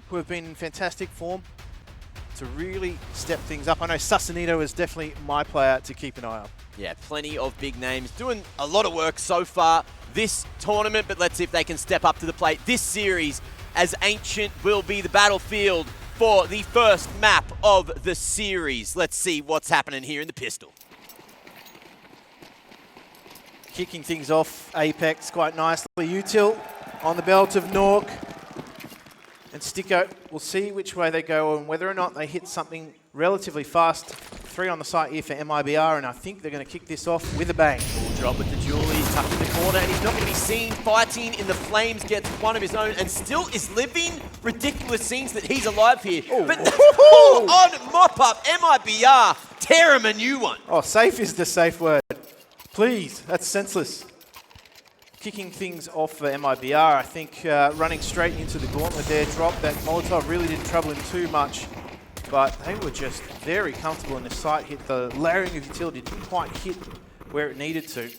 who have been in fantastic form to really step things up. I know Susanito is definitely my player to keep an eye on. Yeah, plenty of big names doing a lot of work so far this tournament, but let's see if they can step up to the plate. This series, as Ancient will be the battlefield for the first map of the series. Let's see what's happening here in the pistol. Kicking things off, Apeks quite nicely. Util on the belt of Nork. And Sticko, we'll see which way they go and whether or not they hit something relatively fast. 3 on the site here for MIBR, and I think they're going to kick this off with a bang. Full drop with the Julie, tucked in the corner, and he's not going to be seen fighting in the flames, gets one of his own, and still is living ridiculous scenes that he's alive here. Ooh. But the full-on mop-up, MIBR, tear him a new one. Oh, safe is the safe word. Please, that's senseless. Kicking things off for MIBR, I think running straight into the gauntlet there, drop that Molotov really didn't trouble him too much, but they were just very comfortable in the site hit. The layering of utility didn't quite hit where it needed to.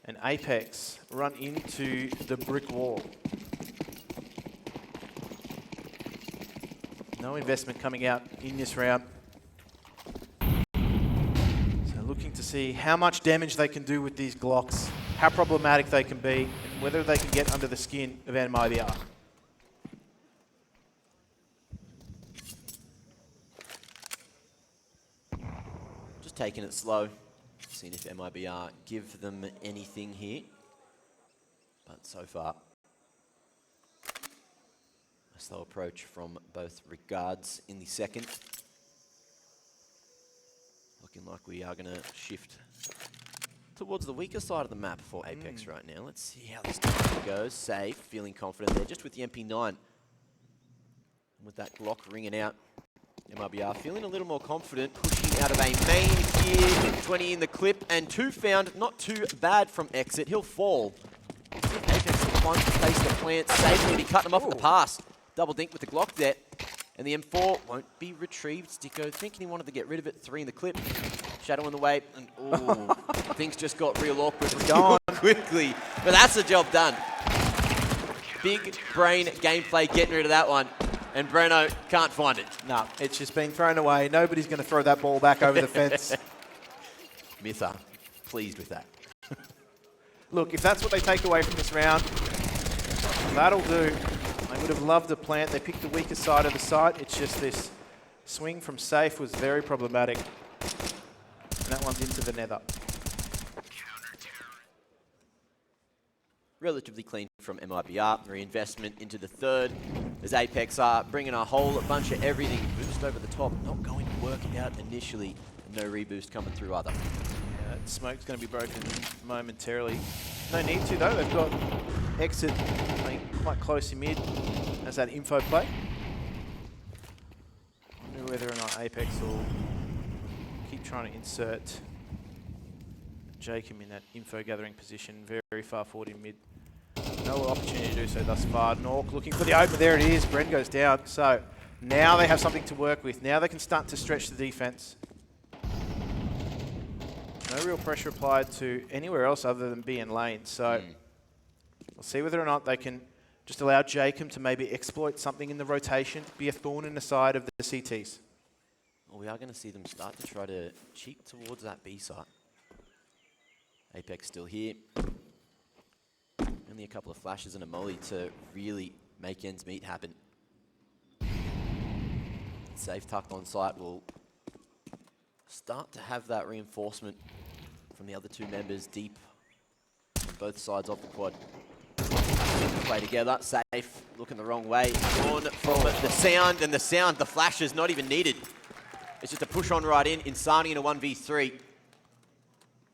And Apeks run into the brick wall. No investment coming out in this round. So looking to see how much damage they can do with these Glocks, how problematic they can be, and whether they can get under the skin of MIBR. Just taking it slow, seeing if MIBR give them anything here. But so far, a slow approach from both regards in the second. Looking like we are going to shift towards the weaker side of the map for Apeks right now. Let's see how this goes. Safe, feeling confident there, just with the MP9. With that Glock ringing out, MIBR feeling a little more confident, pushing out of a main here, 20 in the clip, and 2 found, not too bad from exit. He'll fall. Apeks will find the place to plant safely, and he cut them off at the pass. Double dink with the Glock there, and the M4 won't be retrieved. Sticko thinking he wanted to get rid of it, 3 in the clip. Shadow in the way, and ooh, things just got real awkward real quickly. But that's the job done. Big brain gameplay getting rid of that one. And Breno can't find it. No, it's just been thrown away. Nobody's going to throw that ball back over the fence. Mitha, pleased with that. Look, if that's what they take away from this round, that'll do. They would have loved to plant. They picked the weaker side of the site. It's just this swing from safe was very problematic. And that one's into the nether. Relatively clean from MIBR. Reinvestment into the third as Apeks are bringing a whole bunch of everything. Boost over the top, not going to work out initially. And no reboost coming through either. Yeah, smoke's going to be broken momentarily. No need to though. They've got exit playing quite close in mid as that info play. I wonder whether or not Apeks will keep trying to insert Jacob in that info gathering position, very far forward in mid. No opportunity to do so thus far. Nork looking for the open. There it is. Bren goes down. So now they have something to work with. Now they can start to stretch the defense. No real pressure applied to anywhere else other than B and lane. So we'll see whether or not they can just allow Jacob to maybe exploit something in the rotation, be a thorn in the side of the CTs. Well, we are going to see them start to try to cheat towards that B site. Apeks still here. Only a couple of flashes and a molly to really make ends meet happen. Safe tucked on site will start to have that reinforcement from the other 2 members deep on both sides of the quad. Play together, safe, looking the wrong way. On from the sound, and the flash is not even needed. It's just a push on right in, insani in a 1v3.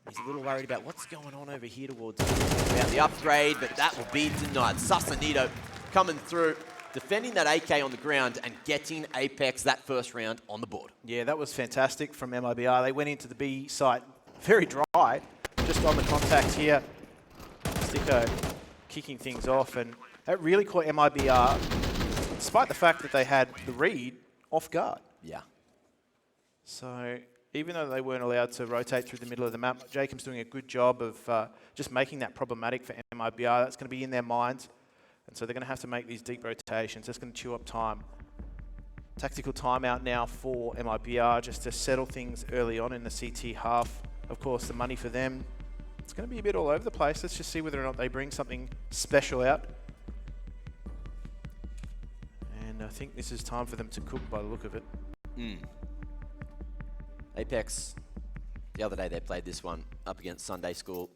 He's a little worried about what's going on over here towards about the upgrade, but that will be denied. Susanito coming through, defending that AK on the ground and getting Apeks that first round on the board. Yeah, that was fantastic from MIBR. They went into the B site very dry, just on the contact here. Sticko kicking things off, and that really caught MIBR, despite the fact that they had the read, off guard. Yeah. So even though they weren't allowed to rotate through the middle of the map, Jacob's doing a good job of just making that problematic for MIBR. That's going to be in their minds And so they're going to have to make these deep rotations. That's going to chew up time. Tactical timeout now for MIBR just to settle things early on in the CT half. Of course, the money for them, it's going to be a bit all over the place. Let's just see whether or not they bring something special out. And I think this is time for them to cook by the look of it. Apeks, the other day they played this one up against Sunday School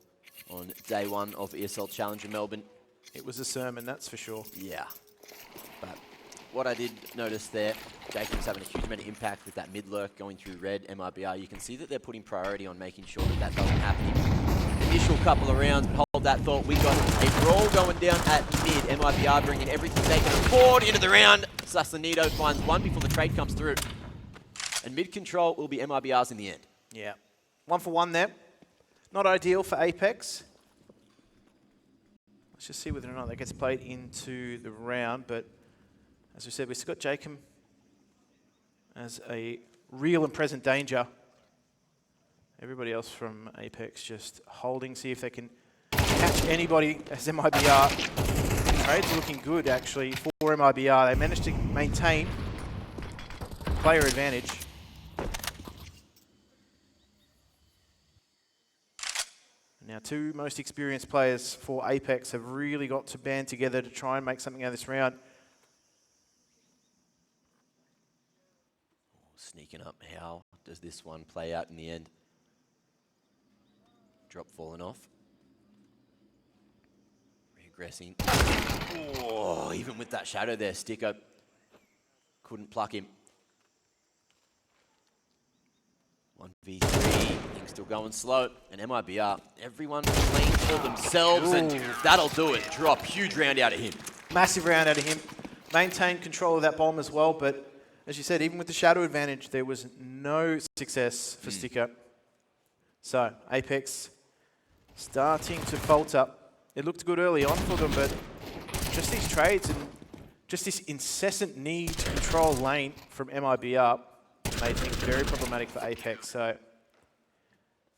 on day 1 of ESL Challenger Melbourne. It was a sermon, that's for sure. Yeah. But what I did notice there, Jacob's having a huge amount of impact with that mid lurk going through red MIBR. You can see that they're putting priority on making sure that that doesn't happen in the initial couple of rounds. But hold that thought, we got a roll going down at mid. MIBR bringing everything they can afford into the round. Sassanito finds one before the trade comes through. And mid control will be MIBR's in the end. Yeah. 1 for 1 there. Not ideal for Apeks. Let's just see whether or not that gets played into the round. But as we said, we've got Jacob as a real and present danger. Everybody else from Apeks just holding, see if they can catch anybody as MIBR. Trades are looking good actually for MIBR. They managed to maintain player advantage. Now, 2 most experienced players for Apeks have really got to band together to try and make something out of this round. Sneaking up, how does this one play out in the end? Drop falling off. Regressing. Oh, even with that shadow there, Sticker couldn't pluck him. 1v3, things still going slow. And MIBR, everyone playing for themselves, and that'll do it. Drop, huge round out of him. Massive round out of him. Maintained control of that bomb as well, but as you said, even with the shadow advantage, there was no success for Sticker. So, Apeks starting to falter. It looked good early on for them, but just these trades and just this incessant need to control lane from MIBR made things very problematic for Apeks. So,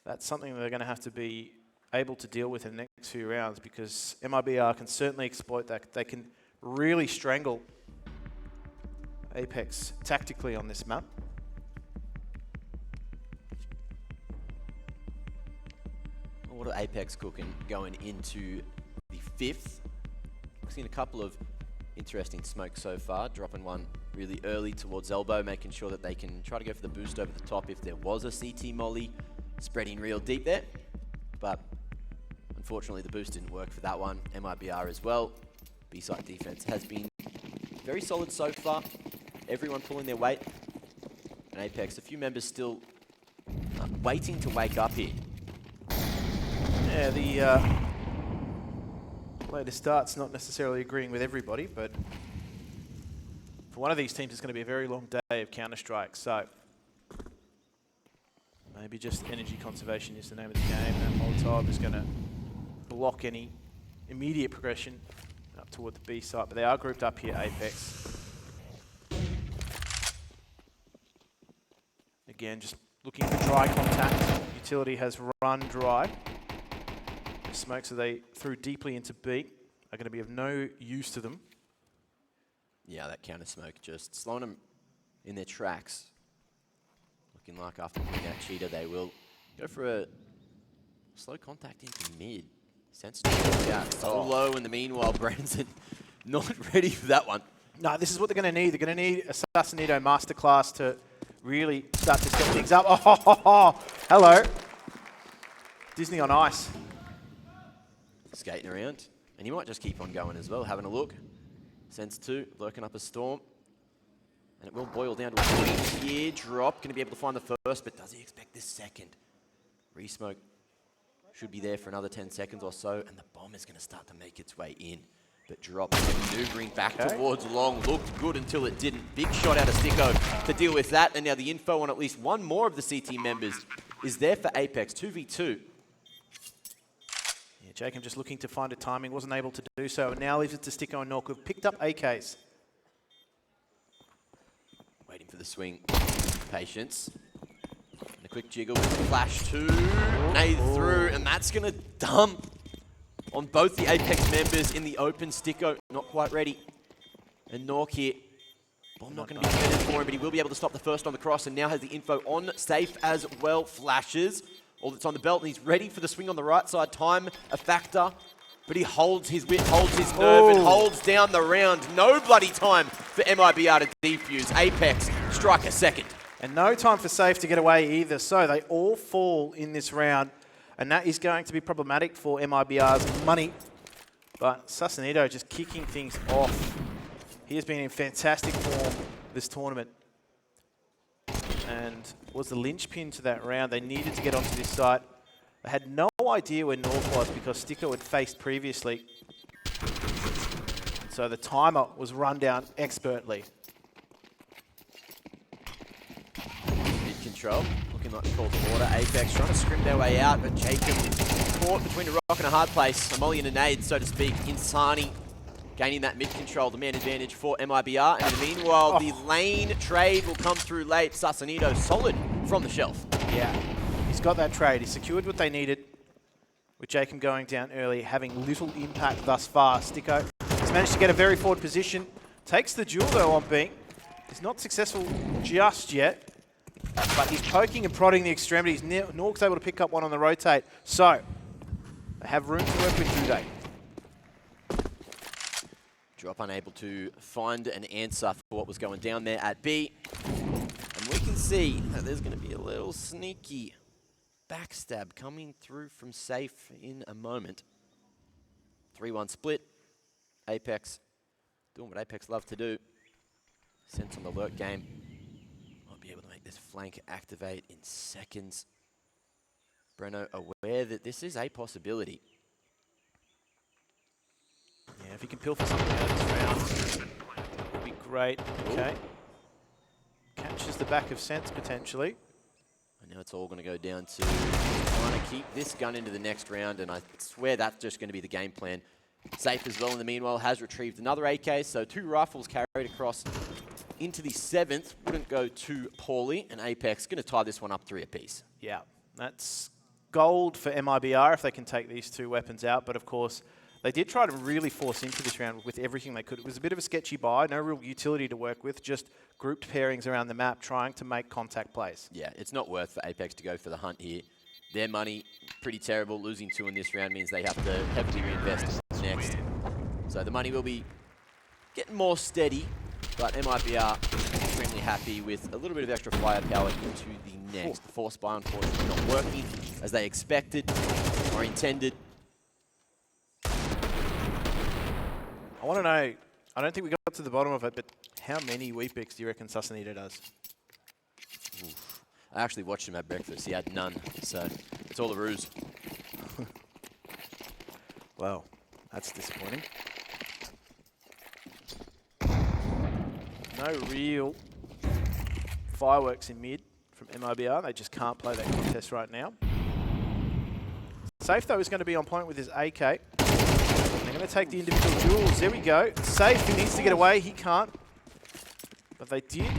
that's something that they're going to have to be able to deal with in the next few rounds, because MIBR can certainly exploit that. They can really strangle Apeks tactically on this map. What are Apeks cooking going into the 5th? We've seen a couple of interesting smokes so far, dropping one really early towards elbow, making sure that they can try to go for the boost over the top if there was a CT molly, spreading real deep there. But unfortunately the boost didn't work for that one. MIBR as well. B-side defense has been very solid so far. Everyone pulling their weight. And Apeks, a few members still waiting to wake up here. Yeah, the later start's not necessarily agreeing with everybody, but for one of these teams, it's going to be a very long day of Counter-Strike. So maybe just energy conservation is the name of the game. That Molotov is going to block any immediate progression up toward the B site, but they are grouped up here, Apeks. Again, just looking for dry contact. Utility has run dry. The smokes that they threw deeply into B are going to be of no use to them. Yeah, that counter smoke just slowing them in their tracks. Looking like after putting out Cheetah, they will go for a slow contact into mid. Sensitive out so low in the meanwhile. Branson not ready for that one. No, this is what they're going to need. They're going to need a Sassanito masterclass to really start to step things up. Oh, hello. Disney on ice. Skating around. And he might just keep on going as well, having a look. Sense 2, lurking up a storm. And it will boil down to a here. Drop, going to be able to find the first, but does he expect this second? Resmoke should be there for another 10 seconds or so, and the bomb is going to start to make its way in. But Drop maneuvering back towards long. Looked good until it didn't. Big shot out of Sticko to deal with that. And now the info on at least one more of the CT members is there for Apeks. 2v2. Yeah, Jacob just looking to find a timing. Wasn't able to do so. And now leaves it to Sticko and Nork, who've picked up AKs. Waiting for the swing. Patience. And a quick jiggle with the flash 2. Nade through, and that's going to dump on both the Apeks members in the open. Sticko not quite ready. And Nork here. Bomb not going to be defended for him, but he will be able to stop the first on the cross, and now has the info on Safe as well. Flashes. All that's on the belt, and he's ready for the swing on the right side. Time a factor, but he holds his wit, holds his nerve, and holds down the round. No bloody time for MIBR to defuse. Apeks strike a second. And no time for Safe to get away either. So they all fall in this round, and that is going to be problematic for MIBR's money. But Sausalito just kicking things off. He has been in fantastic form this tournament and was the linchpin to that round. They needed to get onto this site. They had no idea where North was because Sticko had faced previously. So the timer was run down expertly. Mid control, looking like the call to order. Apeks trying to scrim their way out, but Jacob caught between a rock and a hard place. A molly and a nade, so to speak. Insani gaining that mid control, the man advantage for MIBR. And in the meanwhile, the lane trade will come through late. Sausalito solid from the shelf. Yeah, he's got that trade. He secured what they needed with Jacob going down early, having little impact thus far. Sticko has managed to get a very forward position. Takes the duel though on B. He's not successful just yet, but he's poking and prodding the extremities. Nork's able to pick up one on the rotate. So, they have room to work with, do they? Drop unable to find an answer for what was going down there at B. And we can see that there's going to be a little sneaky backstab coming through from Safe in a moment. 3-1 split. Apeks doing what Apeks love to do. Sense on the lurk game. Might be able to make this flank activate in seconds. Breno aware that this is a possibility. Yeah, if he can pilfer something out of this round, would be great. Okay. Catches the back of Sense potentially. And now it's all going to go down to trying to keep this gun into the next round, and I swear that's just going to be the game plan. Safe as well in the meanwhile has retrieved another AK, so 2 rifles carried across into the 7th. Wouldn't go too poorly, and Apeks going to tie this one up 3 apiece. Yeah, that's gold for MIBR if they can take these 2 weapons out, but of course they did try to really force into this round with everything they could. It was a bit of a sketchy buy, no real utility to work with, just grouped pairings around the map trying to make contact plays. Yeah, it's not worth for Apeks to go for the hunt here. Their money, pretty terrible. Losing 2 in this round means they have to heavily reinvest next. So the money will be getting more steady, but MIBR extremely happy with a little bit of extra firepower into the next. The force buy, unfortunately, not working as they expected or intended. I want to know, I don't think we got to the bottom of it, but how many Weepix do you reckon Sausalito does? Oof. I actually watched him at breakfast. He had none, so it's all a ruse. Well, that's disappointing. No real fireworks in mid from MIBR. They just can't play that contest right now. Safe, though, is going to be on point with his AK. They're going to take the individual duels. There we go. Safe, he needs to get away. He can't. But they did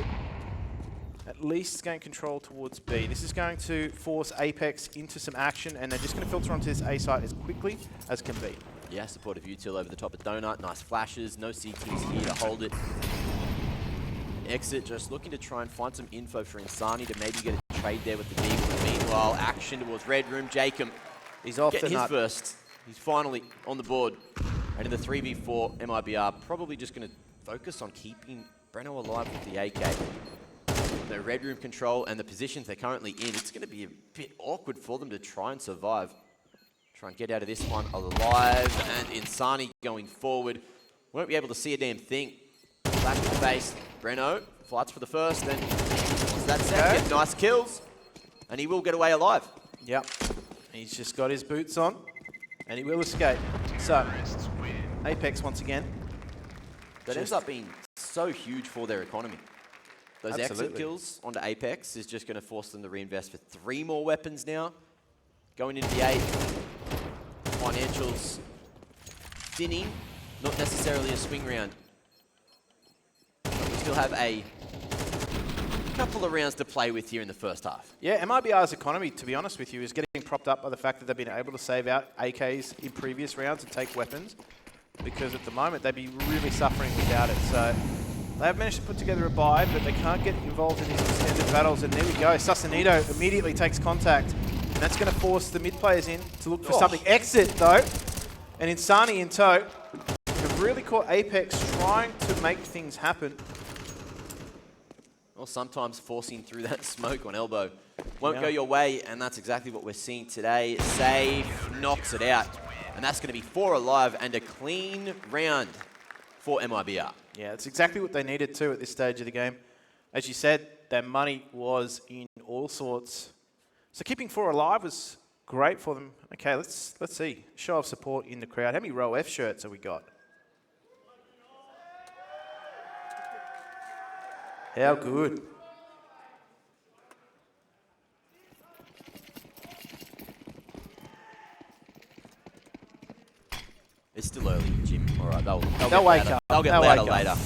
at least gain control towards B. This is going to force Apeks into some action, and they're just going to filter onto this A site as quickly as can be. Yeah, supportive util over the top of Donut. Nice flashes. No CTs here to hold it. Exit just looking to try and find some info for Insani to maybe get a trade there with the Deagle. Meanwhile, action towards Red Room. Jacob, he's off getting the his nut. first. He's finally on the board. And in the 3v4, MIBR probably just going to focus on keeping Breno alive with the AK. The Red Room control and the positions they're currently in, it's going to be a bit awkward for them to try and survive. Try and get out of this one alive. And Insani going forward. Won't be able to see a damn thing. Back to the face. Breno fights for the first, then what's that second? Okay. Nice kills. And he will get away alive. Yep. He's just got his boots on, and he will escape. So, Apeks once again. That ends up being so huge for their economy. Those exit kills onto Apeks is just going to force them to reinvest for 3 more weapons now. Going into the 8th. Financials thinning, not necessarily a swing round. We still have a couple of rounds to play with here in the first half. Yeah, MIBR's economy, to be honest with you, is getting propped up by the fact that they've been able to save out AKs in previous rounds and take weapons, because at the moment they'd be really suffering without it. So they have managed to put together a buy, but they can't get involved in these extended battles. And there we go. Sausalito immediately takes contact. And that's going to force the mid players in to look for something. Exit, though. And Insani in tow have really caught Apeks trying to make things happen. Well, sometimes forcing through that smoke on elbow won't go your way, and that's exactly what we're seeing today. Save knocks it out. And that's going to be 4 alive and a clean round for MIBR. Yeah, it's exactly what they needed to at this stage of the game. As you said, their money was in all sorts. So keeping 4 alive was great for them. Okay, let's see. Show of support in the crowd. How many Row F shirts have we got? How good. It's still early, Jim. All right, they'll wake up. They'll get louder later.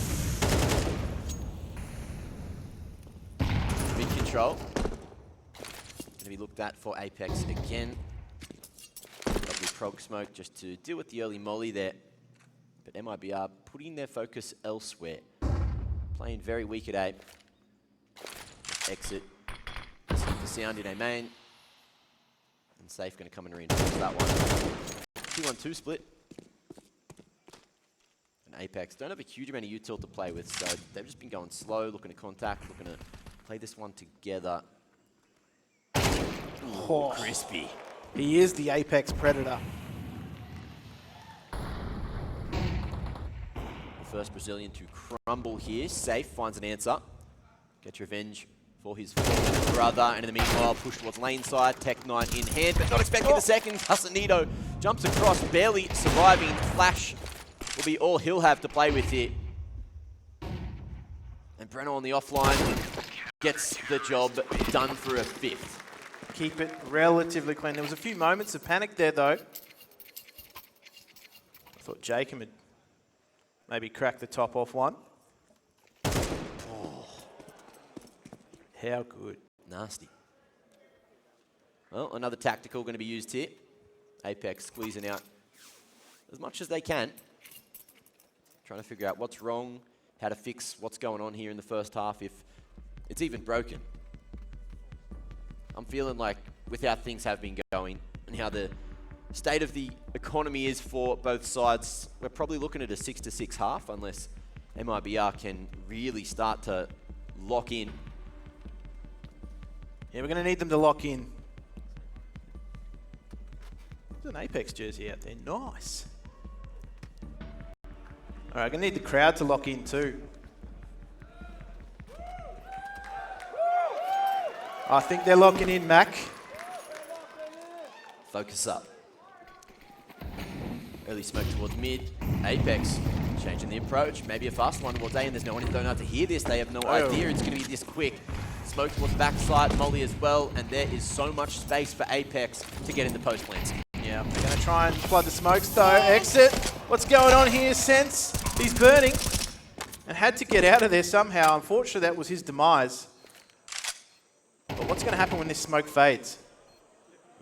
Mid control. Going to be looked at for Apeks again. Lovely prog smoke just to deal with the early molly there. But MIBR putting their focus elsewhere. Playing very weak at A. Exit. The sound in A main. And Safe going to come and reinforce that one. 2-1-2 split. Apeks don't have a huge amount of util to play with, so they've just been going slow, looking to contact, looking to play this one together. Ooh, crispy. He is the Apex Predator. The first Brazilian to crumble here. Safe finds an answer. Gets revenge for his fallen brother, and in the meanwhile, push towards lane side. Tech 9 in hand, but not expecting the second. Sausalito jumps across, barely surviving. Flash will be all he'll have to play with here. And Breno on the offline gets the job done for a 5th. Keep it relatively clean. There was a few moments of panic there, though. I thought Jacob had maybe cracked the top off one. Oh, how good. Nasty. Well, another tactical going to be used here. Apeks squeezing out as much as they can. Trying to figure out what's wrong, how to fix what's going on here in the first half, if it's even broken. I'm feeling like with how things have been going and how the state of the economy is for both sides, we're probably looking at a 6-6 half unless MIBR can really start to lock in. Yeah, we're going to need them to lock in. There's an Apeks jersey out there. Nice. All right, going to need the crowd to lock in too. I think they're locking in, Mac. Focus up. Early smoke towards mid. Apeks changing the approach. Maybe a fast one towards A, and there's no one in zone to hear this. They have no idea it's going to be this quick. Smoke towards backside, molly as well, and there is so much space for Apeks to get in the post plants. Yeah, they're going to try and flood the smokes though. Exit. What's going on here, Sense? He's burning and had to get out of there somehow. Unfortunately, that was his demise. But what's going to happen when this smoke fades?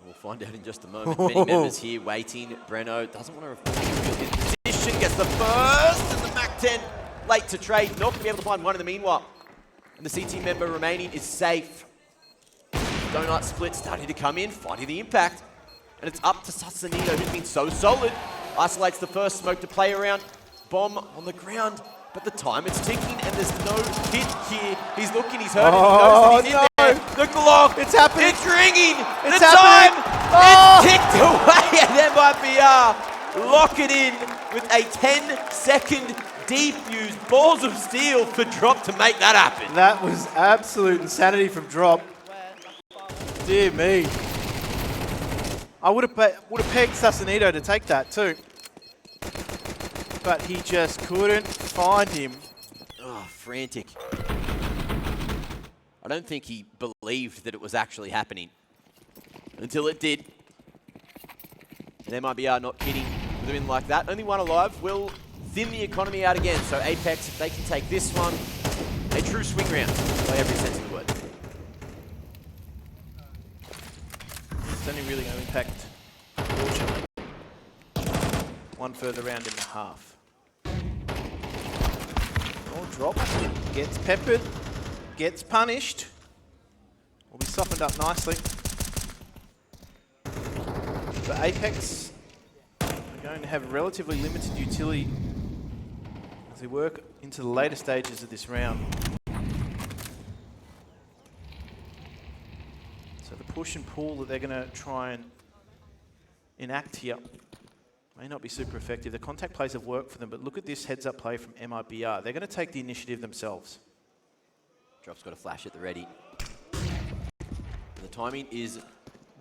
We'll find out in just a moment. Many members here waiting. Breno doesn't want to reveal his position. Gets the first, and the MAC-10 late to trade. Not going to be able to find one in the meanwhile. And the CT member remaining is safe. Donut split starting to come in, finding the impact. And it's up to Sausalito, who's been so solid. Isolates the first smoke to play around. Bomb on the ground, but the time it's ticking, and there's no hit here. He's looking, he's hurting, he knows that he's in there. The Glock, it's happening. It's ringing. It's the happening. Time, it's ticked away, and MIBR lock it in with a 10-second defuse. Balls of steel for Drop to make that happen. That was absolute insanity from Drop. Dear me. I would have pegged Sausalito to take that too. But he just couldn't find him. Oh, frantic. I don't think he believed that it was actually happening until it did. And MIBR not kidding with a win like that. Only one alive will thin the economy out again. So Apeks, if they can take this one, a true swing round by every sense of the word. It's only really going to impact, unfortunately. One further round in the half. Oh, drop. Gets peppered. Gets punished. Will be softened up nicely. But Apeks are going to have relatively limited utility as they work into the later stages of this round. So the push and pull that they're going to try and enact here may not be super effective. The contact plays have worked for them, but look at this heads-up play from MIBR. They're going to take the initiative themselves. Drop's got a flash at the ready. The timing is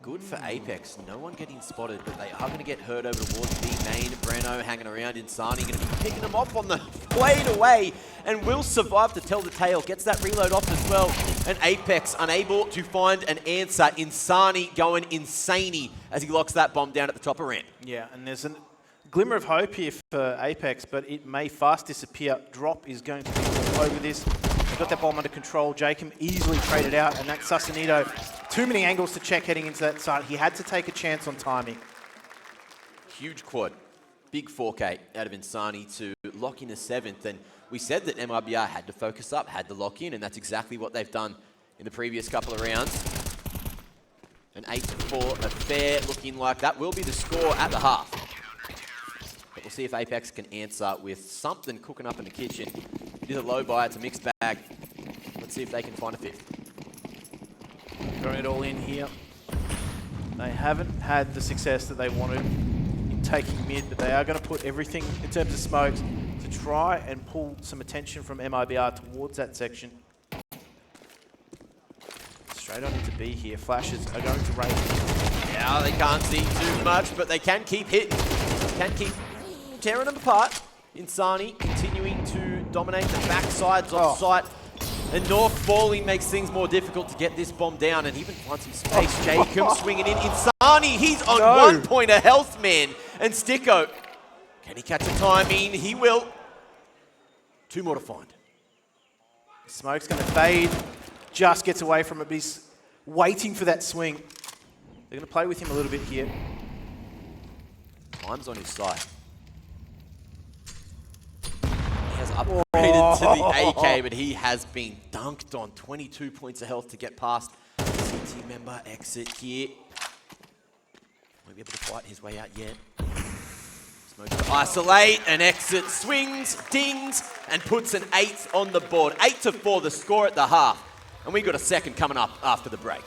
good for Apeks. No one getting spotted, but they are going to get hurt over towards B main. Breno hanging around. Insani going to be picking them off on the fade away and will survive to tell the tale. Gets that reload off as well. And Apeks unable to find an answer. Insani going insane as he locks that bomb down at the top of ramp. Yeah, and there's a glimmer of hope here for Apeks, but it may fast disappear. Drop is going to be all over this. They've got that bomb under control. Jacob easily traded out, and that's Susanito. Too many angles to check heading into that side. He had to take a chance on timing. Huge quad. Big 4K out of Insani to lock in a 7th. And we said that MIBR had to focus up, had to lock in, and that's exactly what they've done in the previous couple of rounds. An 8-4 affair looking like that will be the score at the half. But we'll see if Apeks can answer with something cooking up in the kitchen. It is a low buy, it's a mixed bag. Let's see if they can find a 5th. Throwing it all in here. They haven't had the success that they wanted in taking mid, but they are going to put everything in terms of smokes to try and pull some attention from MIBR towards that section. Straight on into B here. Flashes are going to raise. Yeah, they can't see too much, but they can keep hitting. Can keep tearing them apart. Insani continuing to dominate the backsides of sight. And North falling makes things more difficult to get this bomb down and even find some space. Jacob swinging in. Insani, he's on 1 point of health, man. And Sticko, can he catch the timing? He will. 2 more to find. Smoke's going to fade. Just gets away from it, but he's waiting for that swing. They're going to play with him a little bit here. Time's on his side. He has upgraded to the AK, but he has been dunked on. 22 points of health to get past CT member exit here. Won't be able to fight his way out yet. Smoke to isolate, and exit swings, dings, and puts an 8 on the board. 8-4, the score at the half. And we got a second coming up after the break.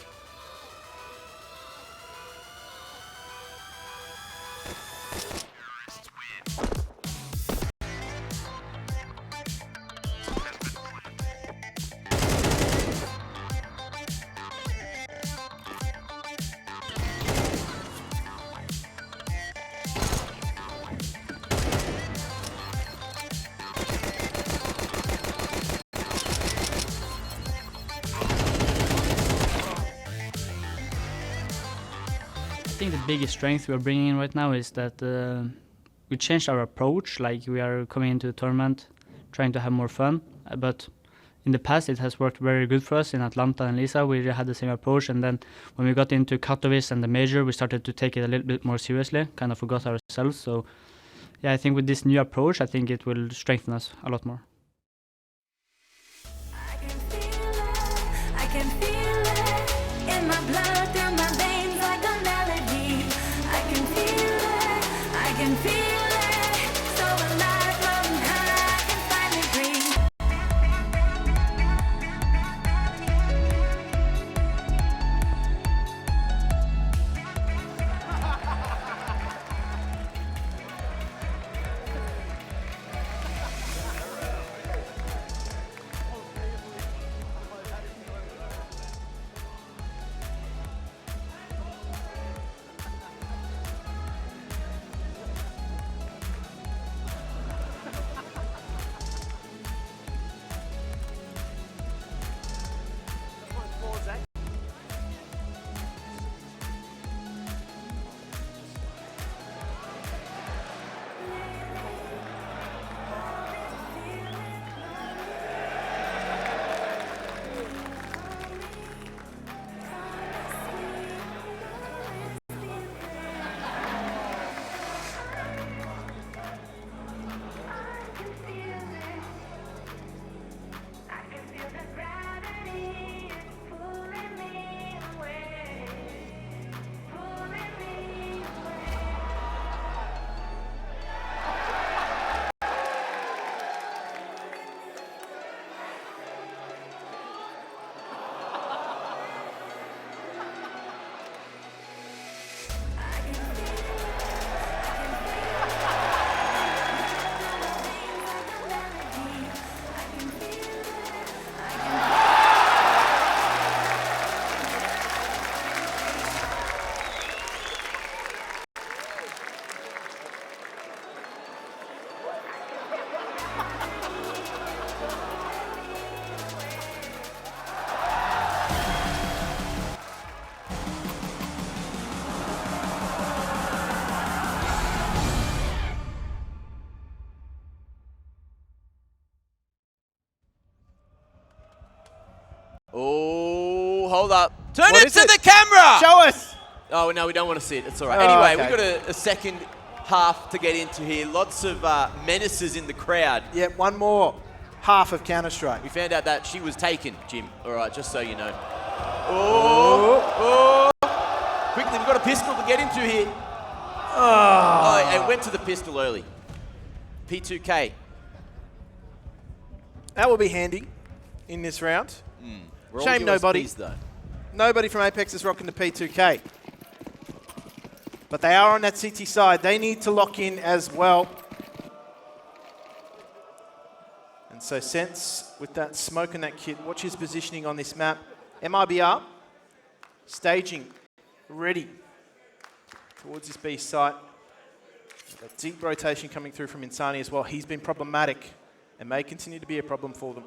I think the biggest strength we are bringing in right now is that we changed our approach. Like, we are coming into the tournament trying to have more fun, but in the past it has worked very good for us. In Atlanta and Lisa we had the same approach, and then when we got into Katowice and the major we started to take it a little bit more seriously, kind of forgot ourselves. So yeah, I think with this new approach I think it will strengthen us a lot more. I can feel it in my blood, through my veins like a melody. I can feel it, so alive, floating high, I can finally breathe. hold up. Turn What it is to it? the camera! Show us! Oh, no, we don't want to see it. It's all right. Oh, Anyway, okay. we've got a second half to get into here. Lots of menaces in the crowd. Yeah, one more half of Counter-Strike. We found out that she was taken, Jim. All right, just so you know. Oh! Quickly, we've got a pistol to get into here. Oh, it went to the pistol early. P2K. That will be handy in this round. We're all Shame nobody. USPs, though. Nobody from Apeks is rocking the P2K. But they are on that CT side. They need to lock in as well. And so Sense, with that smoke and that kit, watch his positioning on this map. MIBR, staging, ready towards this B site. That deep rotation coming through from Insani as well. He's been problematic and may continue to be a problem for them.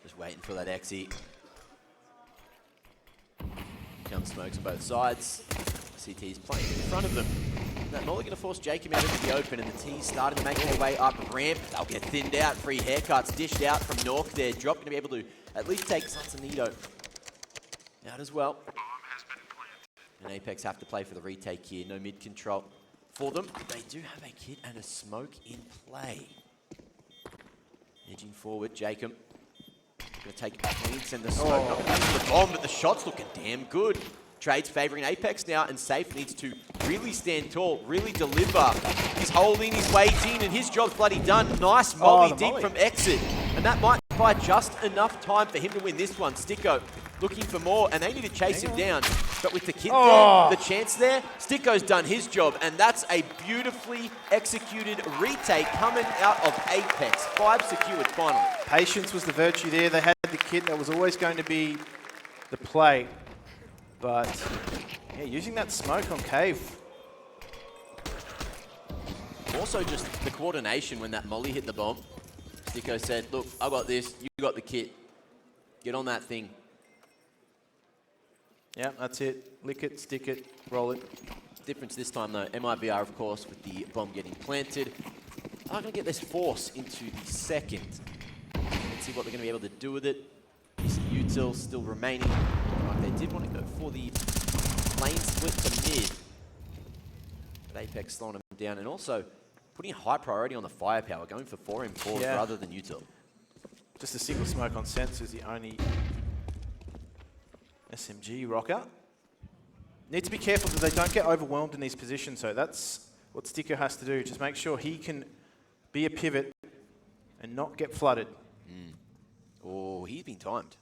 Just waiting for that exit. Comes smokes on both sides. CT's playing in front of them. That Molly going to force Jacob out into the open, and the T's starting to make their way up ramp. They'll get thinned out. Free haircuts dished out from Nork there. Drop going to be able to at least take Sansanito out as well. And Apeks have to play for the retake here. No mid control for them. They do have a kit and a smoke in play. Edging forward, Jacob. Going to take it back in, send the smoke up into the bomb, but the shot's looking damn good. Trades favouring Apeks now, and Safe needs to really stand tall, really deliver. He's holding, he's waiting, and his job's bloody done. Nice molly deep from exit. And that might buy just enough time for him to win this one. Sticko looking for more, and they need to chase him down. But with the kit there, the chance there, Sticko's done his job, and that's a beautifully executed retake coming out of Apeks. 5 secured finally. Patience was the virtue there. They had the kit. That was always going to be the play. But, yeah, using that smoke on Cave. Also just the coordination when that molly hit the bomb. Sticko said, look, I got this, you got the kit. Get on that thing. Yeah, that's it. Lick it, stick it, roll it. Difference this time though, MIBR of course with the bomb getting planted. Are going to get this force into the second. Let's see what they're going to be able to do with it. This util still remaining. Like they did want to go for the lane split to mid. But Apeks slowing them down and also putting high priority on the firepower, going for 4M4s rather than util. Just a single smoke on Sense is the only SMG rocker. Need to be careful that they don't get overwhelmed in these positions, so that's what Sticko has to do. Just make sure he can be a pivot and not get flooded. Oh, he's been timed.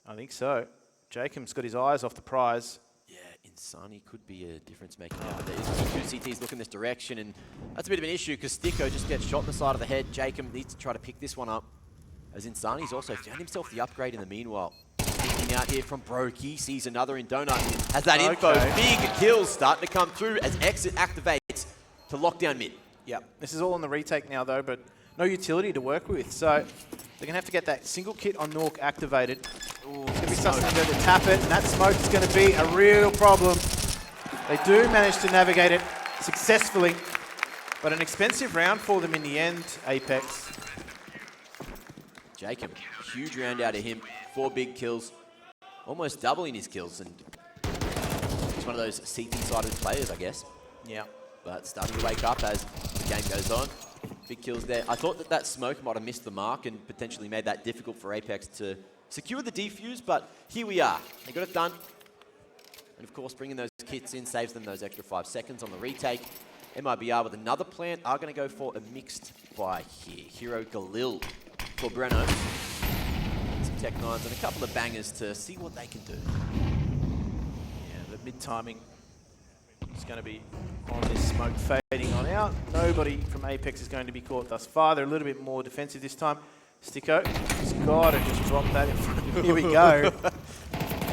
I think so. Jacob's got his eyes off the prize. Yeah, Insani could be a difference maker now, but there's two CTs looking this direction, and that's a bit of an issue because Sticko just gets shot in the side of the head. Jacob needs to try to pick this one up, as Insani's also found himself the upgrade in the meanwhile. Peeking out here from Brokey, sees another in Donut, has that info. Big kills starting to come through as Exit activates to lock down mid. Yeah, this is all on the retake now though, but no utility to work with, so they're going to have to get that single kit on Nork activated. Ooh, it's going to be something to tap it, and that smoke is going to be a real problem. They do manage to navigate it successfully, but an expensive round for them in the end, Apeks. Jacob, huge round out of him, 4 big kills, almost doubling his kills, and he's one of those CT-sided players, I guess. Yeah. But starting to wake up as the game goes on. Big kills there. I thought that smoke might have missed the mark and potentially made that difficult for Apeks to secure the defuse, but here we are. They got it done. And of course, bringing those kits in saves them those extra 5 seconds on the retake. MIBR with another plant are going to go for a mixed buy here. Hero Galil for Breno. Some Tech 9s and a couple of bangers to see what they can do. Yeah, the mid-timing is going to be on this smoke fading on out. Nobody from Apeks is going to be caught thus far. They're a little bit more defensive this time. Sticko has got to just drop that in front of him. Here we go.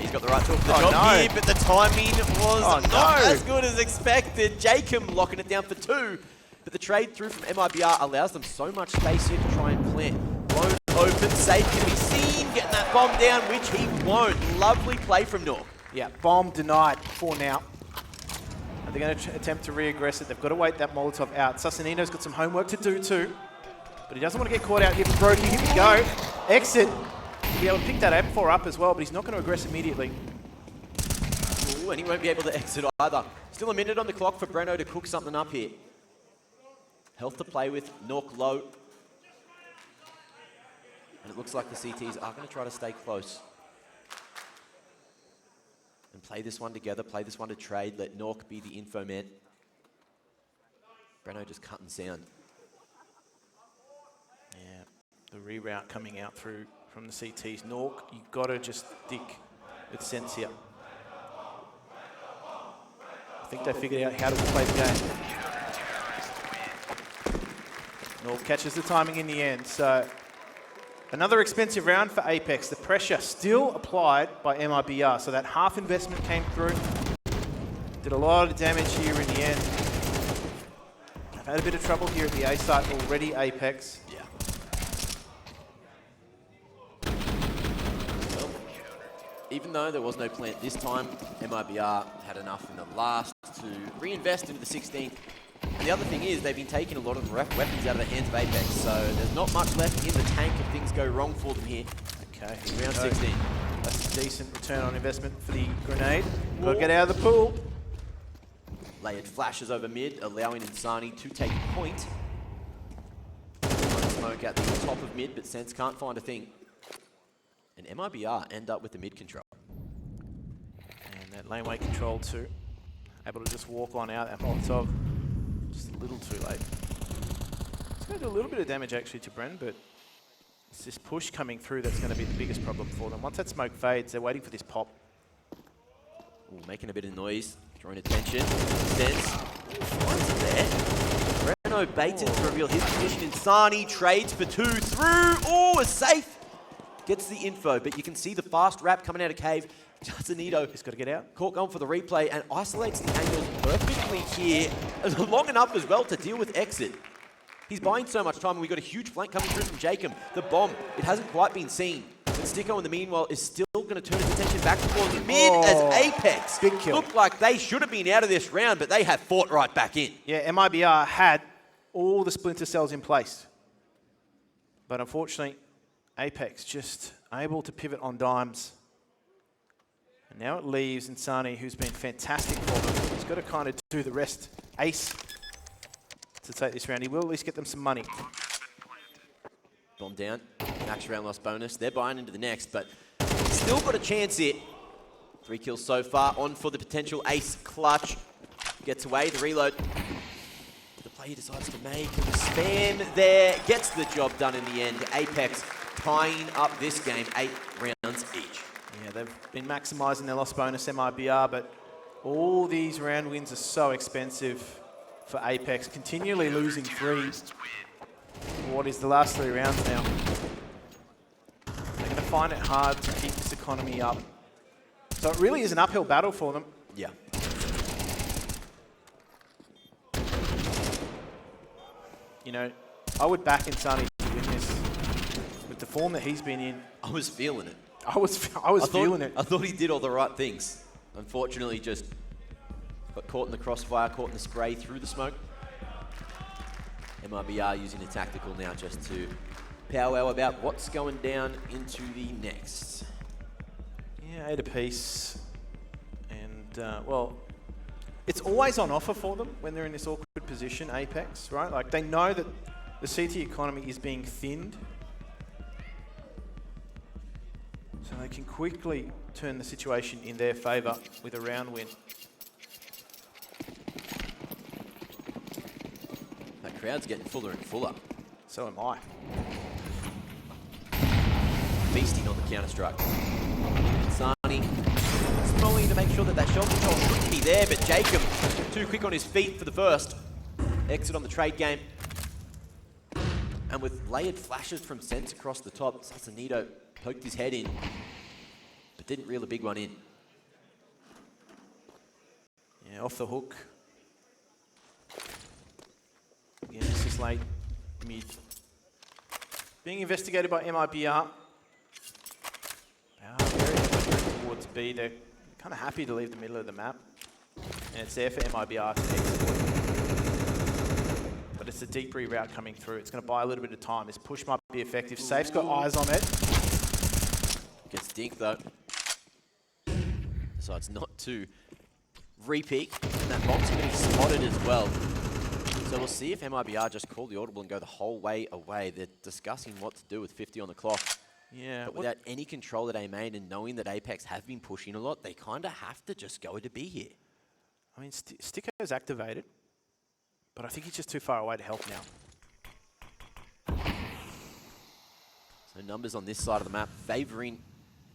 He's got the right tool for the job here, but the timing was not as good as expected. Jacob locking it down for 2, but the trade through from MIBR allows them so much space here to try and plant. Blown open, Safe can be seen, getting that bomb down, which he won't. Lovely play from Nork. Yeah, bomb denied for now. Are they going to attempt to re-aggress it? They've got to wait that Molotov out. Susanino's got some homework to do too, but he doesn't want to get caught out here for Brody. Here we go. Exit. He'll be able to pick that M4 up as well, but he's not going to aggress immediately. Ooh, and he won't be able to exit either. Still a minute on the clock for Breno to cook something up here. Health to play with, Nork low. And it looks like the CTs are going to try to stay close. And play this one together, play this one to trade, let Nork be the info man. Breno just cutting sound. Yeah, the reroute coming out through from the CTs. Nork, you've got to just stick with sense here. I think they figured out how to play the game. Nork catches the timing in the end, so another expensive round for Apeks. The pressure still applied by MIBR, so that half investment came through. Did a lot of damage here in the end. I've had a bit of trouble here at the A site already, Apeks. Yeah. Well, even though there was no plant this time, MIBR had enough in the last to reinvest into the 16th. And the other thing is, they've been taking a lot of weapons out of the hands of Apeks, so there's not much left in the tank if things go wrong for them here. Okay, Round 16. That's a decent return on investment for the grenade. Got to get out of the pool. Layered flashes over mid, allowing Insani to take point. Smoke at the top of mid, but Sense can't find a thing. And MIBR end up with the mid control. And that laneway control too. Able to just walk on out that Molotov. Just a little too late. It's going to do a little bit of damage actually to Bren, but it's this push coming through that's going to be the biggest problem for them. Once that smoke fades, they're waiting for this pop. Ooh, making a bit of noise, drawing attention. Sense finds it there. Breno baited to reveal his position. Insani trades for two through. Oh, a safe. Gets the info, but you can see the fast wrap coming out of cave. Jasanito He's got to get out. caught going for the replay and isolates the angles perfectly here, long enough as well to deal with exit. He's buying so much time, and we've got a huge flank coming through from Jacob. The bomb, it hasn't quite been seen. But Sticko, in the meanwhile, is still going to turn his attention back towards mid as Apeks big kill. look like they should have been out of this round, but they have fought right back in. Yeah, MIBR had all the splinter cells in place. But unfortunately, Apeks just able to pivot on dimes. And now it leaves Insani, who's been fantastic for them. He's got to kind of do the rest. Ace to take this round. He will at least get them some money. Bomb down, max round loss bonus. They're buying into the next, but still got a chance here. 3 kills so far, on for the potential ace clutch. Gets away, the reload. The play he decides to make, and the spam there gets the job done in the end. Apeks tying up this game, 8 rounds each. Yeah, they've been maximising their loss bonus, MIBR, but all these round wins are so expensive for Apeks. Continually losing 3 for what is the last 3 rounds now. They're going to find it hard to keep this economy up. So it really is an uphill battle for them. Yeah. You know, I would back Insani to win this. With the form that he's been in, I was feeling it. I was feeling it. I thought he did all the right things. Unfortunately, just got caught in the crossfire, caught in the spray through the smoke. MIBR using a tactical now just to powwow about what's going down into the next. Yeah, 8 apiece. And, well, it's always on offer for them when they're in this awkward position, Apeks, right? Like, they know that the CT economy is being thinned. So they can quickly turn the situation in their favour with a round win. That crowd's getting fuller and fuller. So am I. Feasting on the counter-strike. Insani smalling to make sure that that shot control shouldn't be there, but Jacob too quick on his feet for the first. Exit on the trade game. And with layered flashes from Sense across the top, Sasanito poked his head in, but didn't reel a big one in. Yeah, off the hook. Again, this is late mid. Being investigated by MIBR. Very towards B. They're kind of happy to leave the middle of the map. And it's there for MIBR to exploit. But it's a deep reroute coming through. It's going to buy a little bit of time. This push might be effective. Safe's got eyes on it. Gets dinked though. Decides not to re-peek. And that bomb's going to be spotted as well. So we'll see if MIBR just call the audible and go the whole way away. They're discussing what to do with 50 on the clock. Yeah. But without any control at A main and knowing that Apeks have been pushing a lot, they kind of have to just go to B here. I mean, Sticko's activated, but I think he's just too far away to help now. So numbers on this side of the map favouring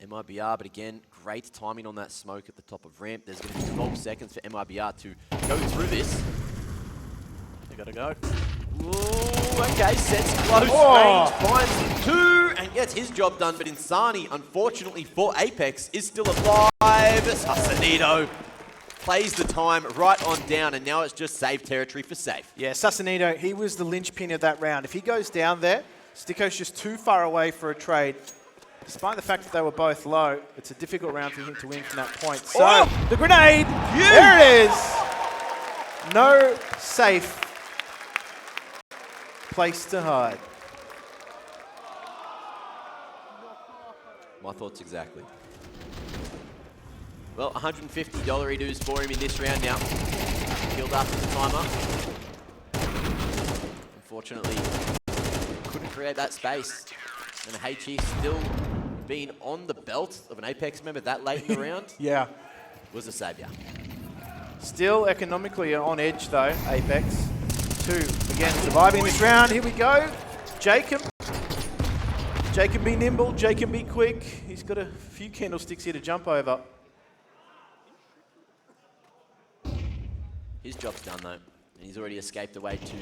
MIBR, but again, great timing on that smoke at the top of ramp. There's going to be 12 seconds for MIBR to go through this. They gotta go. Ooh, okay, sets close Oh. range, finds two, and gets his job done, but Insani, unfortunately for Apeks, is still alive. Sasanito plays the time right on down, and now it's just save territory for Safe. Yeah, Sasanito, he was the linchpin of that round. If he goes down there, Sticko's just too far away for a trade. Despite the fact that they were both low, it's a difficult round for him to win from that point. So, the grenade, there it is. No safe place to hide. My thoughts exactly. Well, $150 redos for him in this round now. Killed after the timer. Unfortunately, couldn't create that space. And HE still being on the belt of an Apeks member that late in the round Yeah. was a saviour. Still economically on edge though, Apeks. 2, again, surviving this round. Here we go. Jacob. Jacob be nimble, Jacob be quick. He's got a few candlesticks here to jump over. His job's done though, and he's already escaped away to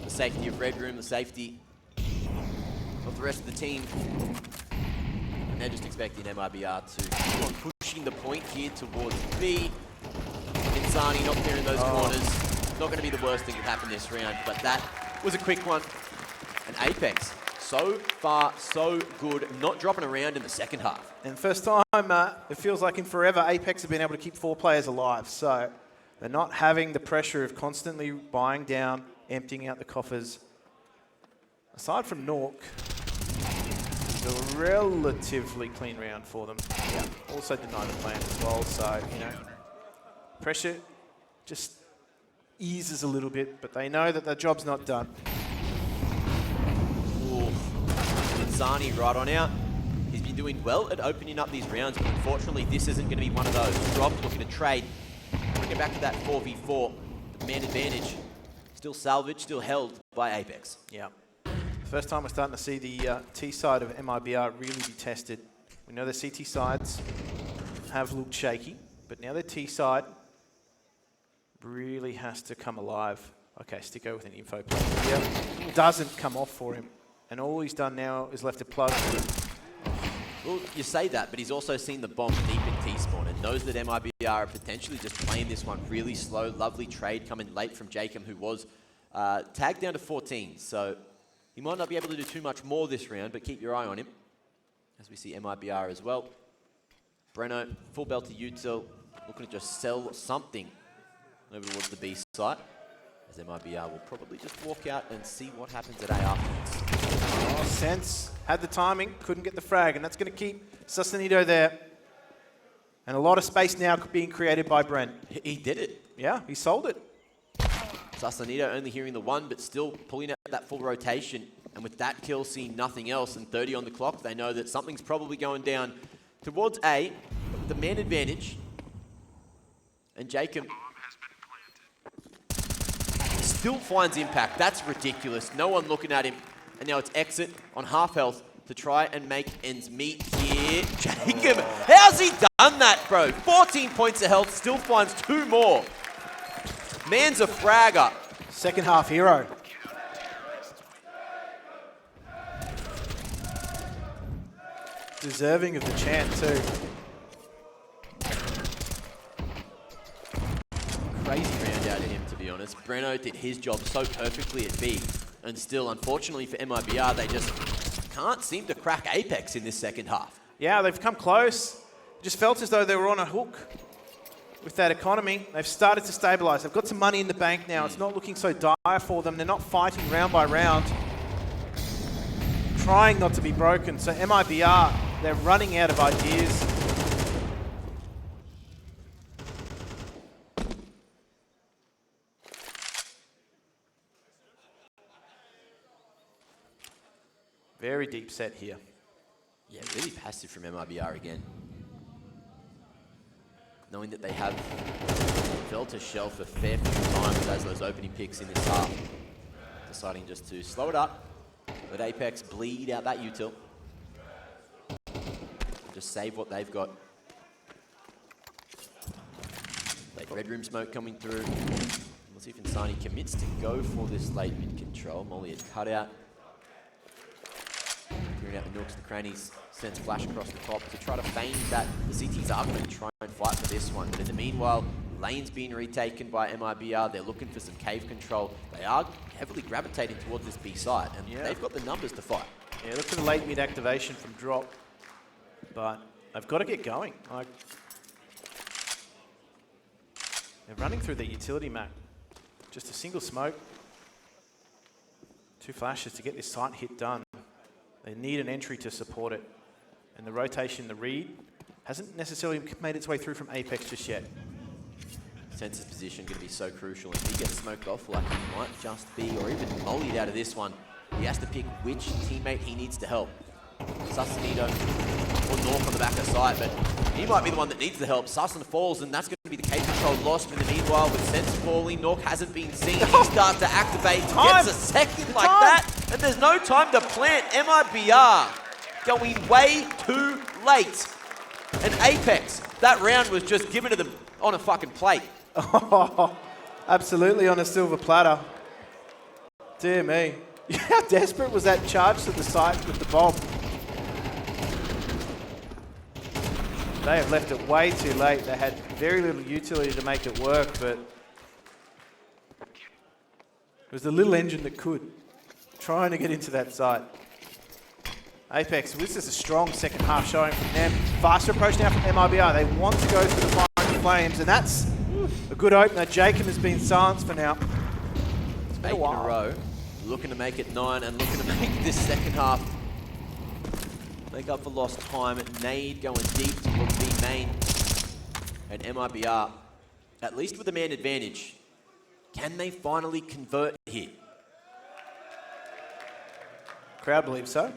the safety of Red Room, the safety of the rest of the team. And they're just expecting MIBR to keep on pushing the point here towards B. Insani not clearing those corners. Not going to be the worst thing that happened this round, but that was a quick one. And Apeks, so far, so good, not dropping around in the second half. And first time, it feels like in forever, Apeks have been able to keep 4 players alive. So they're not having the pressure of constantly buying down, emptying out the coffers. Aside from Nork, it's a relatively clean round for them. Yeah. Also deny the plan as well, so, you know, pressure just eases a little bit, but they know that their job's not done. Ooh. Insani right on out. He's been doing well at opening up these rounds, but unfortunately this isn't going to be one of those. Drop, looking to trade. Bring it back to that 4v4. The man advantage. Still salvaged, still held by Apeks. Yeah. First time we're starting to see the T side of MIBR really be tested. We know the CT sides have looked shaky, but now the T side really has to come alive. Okay, Sticko with an info play. Yep. Doesn't come off for him. And all he's done now is left a plug. Well, you say that, but he's also seen the bomb deep in T-spawn and knows that MIBR are potentially just playing this one really slow. Lovely trade coming late from Jacob, who was tagged down to 14. So he might not be able to do too much more this round, but keep your eye on him. As we see MIBR as well. Breno, full belt to util, looking to just sell something over towards the B site. As MIBR will probably just walk out and see what happens at A afterwards. Oh, Sense had the timing, couldn't get the frag, and that's going to keep Sasanito there. And a lot of space now being created by Brent. He did it. Yeah, he sold it. Sasanito only hearing the one, but still pulling out that full rotation. And with that kill, seeing nothing else, and 30 on the clock, they know that something's probably going down towards A. But the man advantage. And Jacob still finds impact. That's ridiculous. No one looking at him. And now it's exit on half health to try and make ends meet here. Jacob, how's he done that, bro? 14 points of health, still finds 2 more. Man's a fragger. Second half hero. Deserving of the chant too. Crazy round out of him, to be honest. Breno did his job so perfectly at B. And still, unfortunately for MIBR, they just can't seem to crack Apeks in this second half. Yeah, they've come close. Just felt as though they were on a hook. with that economy. They've started to stabilise. They've got some money in the bank now. It's not looking so dire for them. They're not fighting round by round, trying not to be broken. So MIBR, they're running out of ideas. Very deep set here. Yeah, really passive from MIBR again. Knowing that they have fell to shelf a fair few times as those opening picks in this half. Deciding just to slow it up, let Apeks bleed out that util. Just save what they've got. Late red room smoke coming through. Let's see if Insani commits to go for this late mid control. Molly had cut out. Clearing out the nooks and crannies, sends flash across the top to try to feign that the CTs are going to try and fight for this one. But in the meanwhile, lane's being retaken by MIBR. They're looking for some cave control. They are heavily gravitating towards this B side, and they've got the numbers to fight. Yeah, look for the late mid activation from drop, but they've got to get going. Like, they're running through the utility map. Just a single smoke, 2 flashes to get this site hit done. They need an entry to support it. And the rotation, the read, hasn't necessarily made its way through from Apeks just yet. Sense's position going to be so crucial. If he gets smoked off, like he might just be, or even mollied out of this one, he has to pick which teammate he needs to help. Sussanito or Nork on the back of the side, but he might be the one that needs the help. Sussan falls, and that's going to be the cave control lost. In the meanwhile, with Sense falling, Nork hasn't been seen. He starts to activate, gets a second like that, and there's no time to plant. MIBR going way too late. And Apeks, that round was just given to them on a fucking plate. Oh, absolutely on a silver platter. Dear me. How desperate was that charge to the site with the bomb? They have left it way too late. They had very little utility to make it work, but it was the little engine that could, trying to get into that site. Apeks, this is a strong second half showing from them. Faster approach now from MIBR. They want to go for the Flying Flames, and that's a good opener. Jacob has been silenced for now. It's 8 in a row. Looking to make it 9 and looking to make this second half make up for lost time. Nade going deep towards B main. And MIBR, at least with a man advantage, can they finally convert here? Crowd believes so.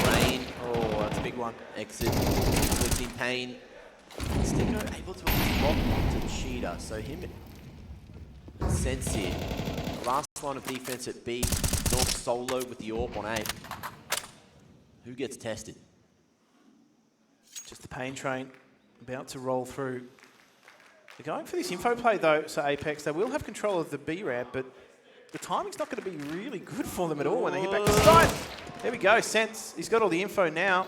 Rain. Oh, that's a big one. Exit. Inflicting pain. Sticker able to lock onto Cheetah. So him and Sense here. The last line of defense at B. North solo with the AWP on A. Who gets tested? Just the pain train about to roll through. They're going for this info play though, so Apeks, they will have control of the B ramp, but the timing's not going to be really good for them at all when they get back to the side. There we go, Sense. He's got all the info now.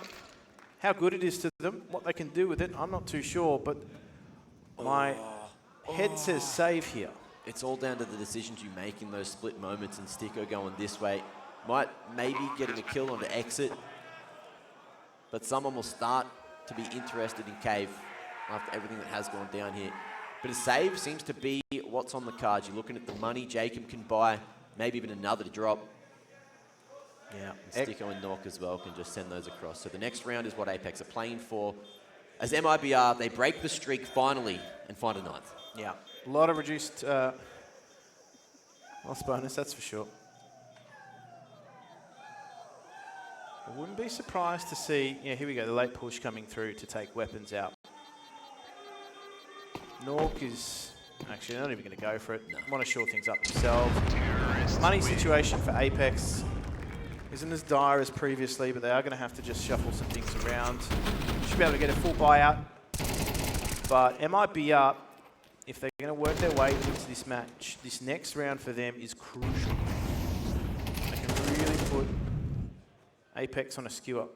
How good it is to them, what they can do with it, I'm not too sure, but my head says save here. It's all down to the decisions you make in those split moments, and Sticko going this way might maybe getting a kill on the exit, but someone will start to be interested in Cave after everything that has gone down here. But a save seems to be what's on the cards. You're looking at the money Jacob can buy, maybe even another to drop. Yeah. And Sticko and Nork as well can just send those across. So the next round is what Apeks are playing for. As MIBR, they break the streak finally and find a 9th. Yeah, a lot of reduced loss bonus, that's for sure. I wouldn't be surprised to see, yeah, here we go, the late push coming through to take weapons out. Nork is actually not even going to go for it. Want to shore things up themselves. Money situation for Apeks isn't as dire as previously, but they are going to have to just shuffle some things around. Should be able to get a full buyout. But MIBR, if they're going to work their way into this match, this next round for them is crucial. They can really put Apeks on a skewer.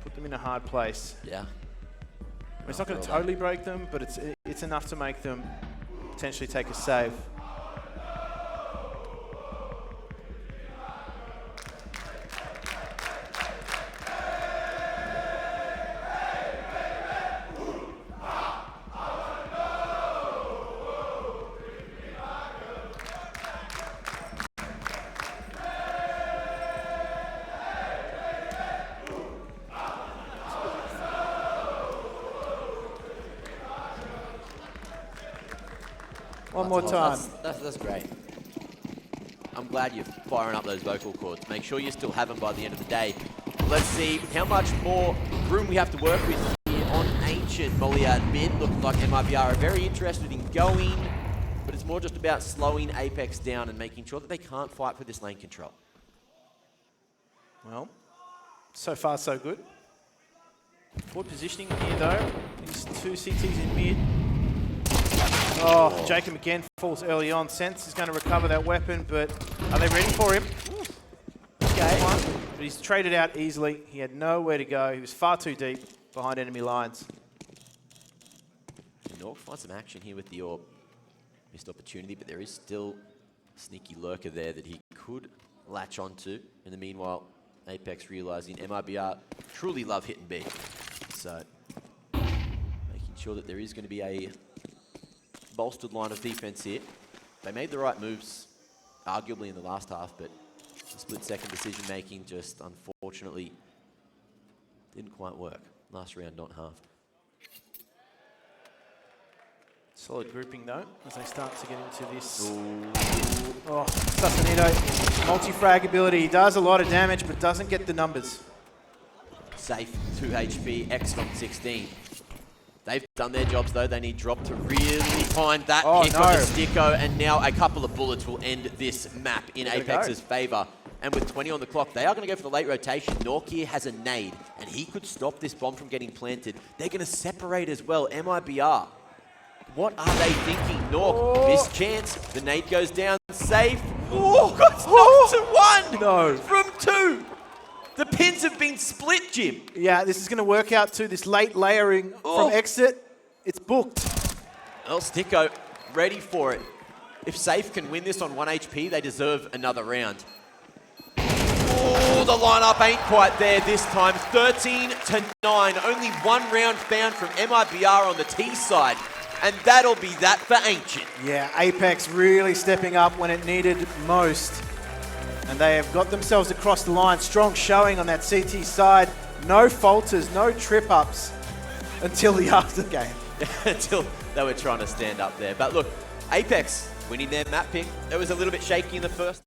Put them in a hard place. Yeah. I mean, it's not going to totally break them, but it's enough to make them potentially take a save. One more time. That's great. I'm glad you're firing up those vocal cords. Make sure you still have them by the end of the day. Let's see how much more room we have to work with here on Ancient. Moliad mid, looking like MIBR are very interested in going, but it's more just about slowing Apeks down and making sure that they can't fight for this lane control. Well, so far so good. Forward positioning here though. These two CTs in mid. Oh, Jacob again falls early on. Sense is going to recover that weapon, but are they ready for him? Okay. But he's traded out easily. He had nowhere to go. He was far too deep behind enemy lines. Nork finds some action here with the orb. Missed opportunity, but there is still a sneaky lurker there that he could latch onto. In the meanwhile, Apeks realizing MIBR truly love hitting B. So, making sure that there is going to be a bolstered line of defense here. They made the right moves, arguably in the last half, but the split-second decision-making just unfortunately didn't quite work. Last round not halved. Solid grouping though, as they start to get into this. Ooh. Oh, Sasanito, multi-frag ability. He does a lot of damage, but doesn't get the numbers. Safe, 2 HP, X from 16. They've done their jobs though. They need Drop to really find that pick on the Sticko, and now a couple of bullets will end this map in Apeks' favor. And with 20 on the clock, they are going to go for the late rotation. Nork here has a nade, and he could stop this bomb from getting planted. They're going to separate as well. MIBR, what are they thinking? Nork, missed chance. The nade goes down, safe. Oh, got knocked to 1! No. From 2. The pins have been split, Jim. Yeah, this is going to work out to this late layering from exit. It's booked. Well, Sticko, ready for it. If Safe can win this on 1 HP, they deserve another round. Oh, the lineup ain't quite there this time. 13-9. Only 1 round found from MIBR on the T side. And that'll be that for Ancient. Yeah, Apeks really stepping up when it needed most. And they have got themselves across the line. Strong showing on that CT side. No falters, no trip-ups until the after game. Until they were trying to stand up there. But look, Apeks winning their map pick. It was a little bit shaky in the first.